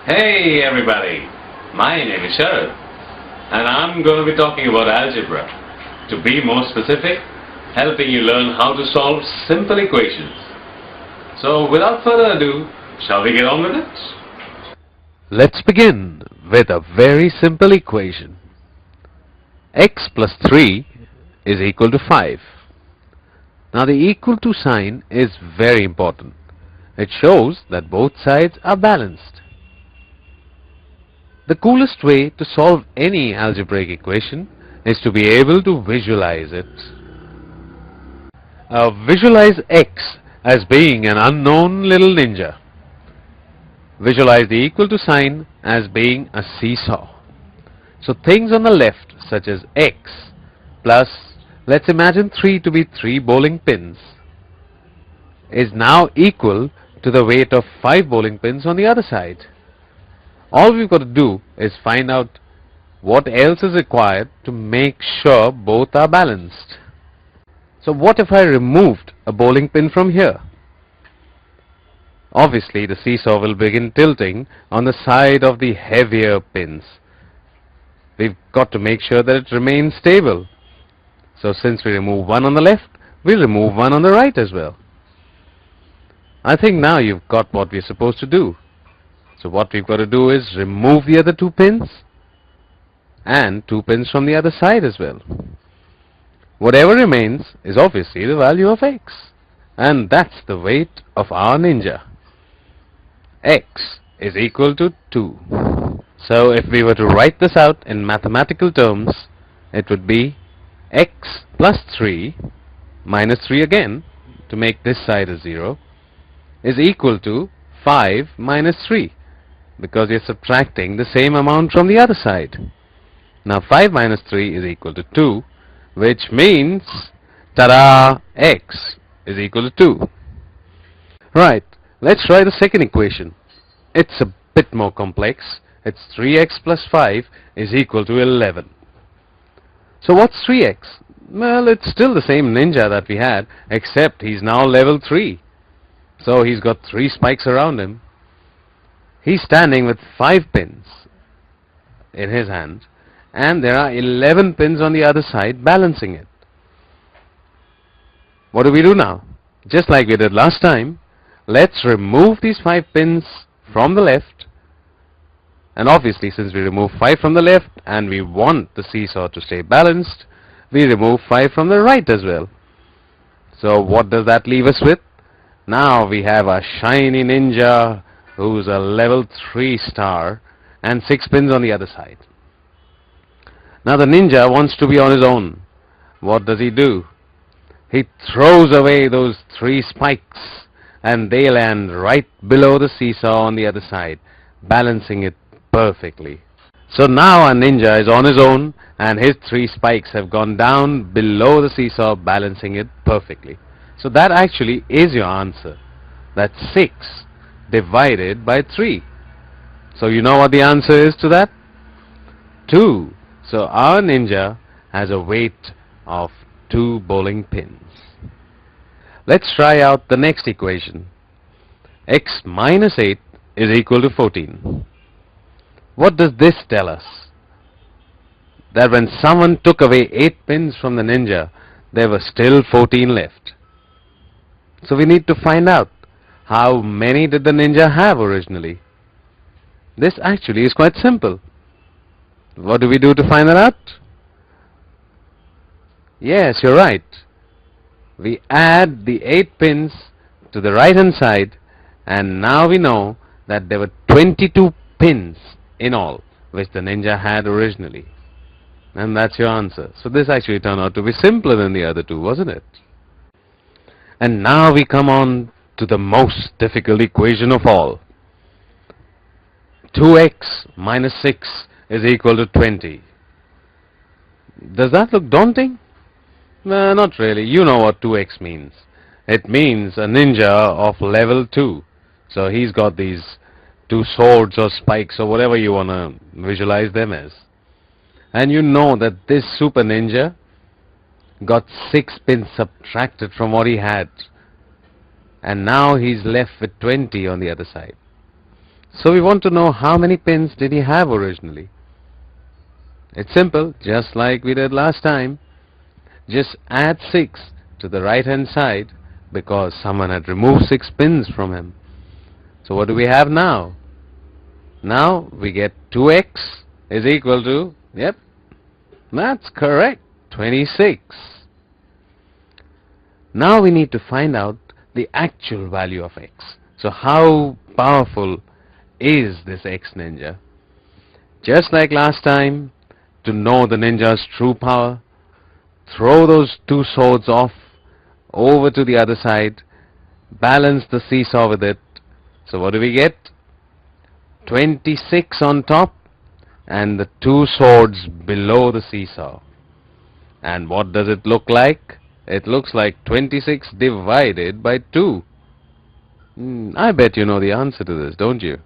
Hey everybody, my name is Sharad and I'm going to be talking about algebra. To be more specific, helping you learn how to solve simple equations. So without further ado, shall we get on with it? Let's begin with a very simple equation. X plus 3 is equal to 5. Now the equal to sign is very important. It shows that both sides are balanced. The coolest way to solve any algebraic equation is to be able to visualize it. Visualize X as being an unknown little ninja. Visualize the equal to sign as being a seesaw. So things on the left, such as X plus, let's imagine 3 to be 3 bowling pins, is now equal to the weight of 5 bowling pins on the other side. All we've got to do is find out what else is required to make sure both are balanced. So what if I removed a bowling pin from here? Obviously the seesaw will begin tilting on the side of the heavier pins. We've got to make sure that it remains stable. So since we remove one on the left, we'll remove one on the right as well. I think now you've got what we're supposed to do. So what we've got to do is remove the other 2 pins and 2 pins from the other side as well. Whatever remains is obviously the value of X, and that's the weight of our ninja. X is equal to 2. So if we were to write this out in mathematical terms, it would be X plus 3 minus 3 again to make this side a 0 is equal to 5 minus 3, because you're subtracting the same amount from the other side. Now 5 minus 3 is equal to 2, which means, ta-da, X is equal to 2. Right, let's try the second equation. It's a bit more complex. It's 3x plus 5 is equal to 11. So what's 3x? Well, it's still the same ninja that we had, except he's now level 3. So he's got 3 spikes around him. He's standing with 5 pins in his hand, and there are 11 pins on the other side balancing it. What do we do now? Just like we did last time, let's remove these 5 pins from the left. And obviously, since we remove 5 from the left and we want the seesaw to stay balanced, we remove 5 from the right as well. So what does that leave us with? Now we have a shiny ninja who's a level 3 star and 6 pins on the other side. Now the ninja wants to be on his own. What does he do? He throws away those 3 spikes and they land right below the seesaw on the other side, balancing it perfectly. So now our ninja is on his own and his 3 spikes have gone down below the seesaw, balancing it perfectly. So that actually is your answer. That's 6 divided by 3. So you know what the answer is to that? 2. So our ninja has a weight of 2 bowling pins. Let's try out the next equation. X minus 8 is equal to 14. What does this tell us? That when someone took away 8 pins from the ninja, there were still 14 left. So we need to find out, how many did the ninja have originally? This actually is quite simple. What do we do to find that out? Yes, you're right. We add the 8 pins to the right hand side, and now we know that there were 22 pins in all which the ninja had originally. And that's your answer. So this actually turned out to be simpler than the other 2, wasn't it? And now we come on to the most difficult equation of all. 2x minus 6 is equal to 20. Does that look daunting? No, not really. You know what 2x means. It means a ninja of level 2. So he's got these 2 swords or spikes or whatever you want to visualize them as. And you know that this super ninja got 6 pins subtracted from what he had. And now he's left with 20 on the other side. So we want to know how many pins did he have originally. It's simple, just like we did last time. Just add 6 to the right hand side because someone had removed 6 pins from him. So what do we have now? Now we get 2x is equal to, yep, that's correct, 26. Now we need to find out the actual value of x. So how powerful is this x ninja? Just like last time, to know the ninja's true power, throw those 2 swords off over to the other side, balance the seesaw with it. So what do we get? 26 on top and the 2 swords below the seesaw. And what does it look like? It looks like 26 divided by 2. I bet you know the answer to this, don't you?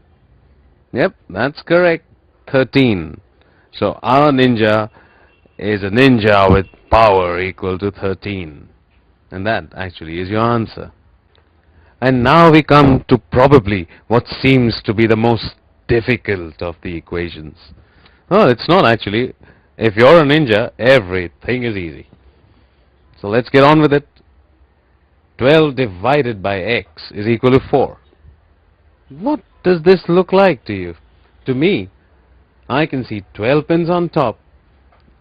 Yep, that's correct. 13. So our ninja is a ninja with power equal to 13. And that actually is your answer. And now we come to probably what seems to be the most difficult of the equations. Well, it's not actually. If you're a ninja, everything is easy. So let's get on with it. 12 divided by x is equal to 4. What does this look like to you? To me, I can see 12 pins on top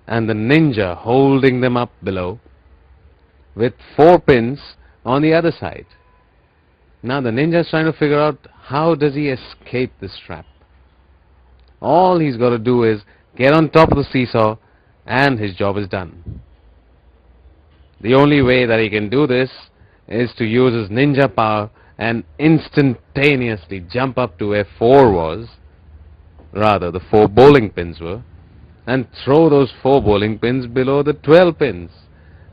and the ninja holding them up below with 4 pins on the other side. Now the ninja is trying to figure out how does he escape this trap. All he's got to do is get on top of the seesaw and his job is done. The only way that he can do this is to use his ninja power and instantaneously jump up to where 4 was, rather the 4 bowling pins were, and throw those 4 bowling pins below the 12 pins.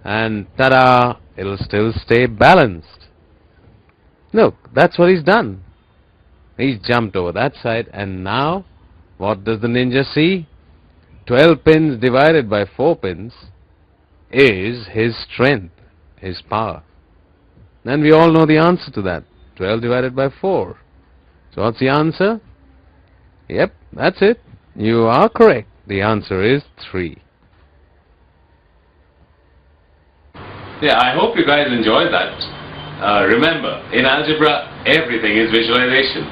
And ta-da! It'll still stay balanced. Look, that's what he's done. He's jumped over that side, and now what does the ninja see? 12 pins divided by 4 pins is his strength, his power. And we all know the answer to that. 12 divided by 4. So what's the answer? Yep, that's it. You are correct. The answer is 3. Yeah, I hope you guys enjoyed that. Remember, in algebra, everything is visualization.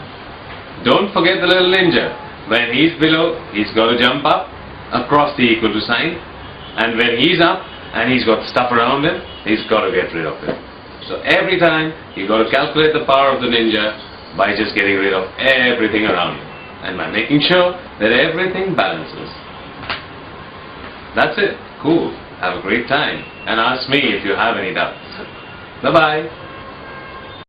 Don't forget the little ninja. When he's below, he's got to jump up across the equal to sign. And when he's up and he's got stuff around him, he's got to get rid of it. So every time, you've got to calculate the power of the ninja by just getting rid of everything around him. And by making sure that everything balances. That's it. Cool. Have a great time. And ask me if you have any doubts. Bye-bye.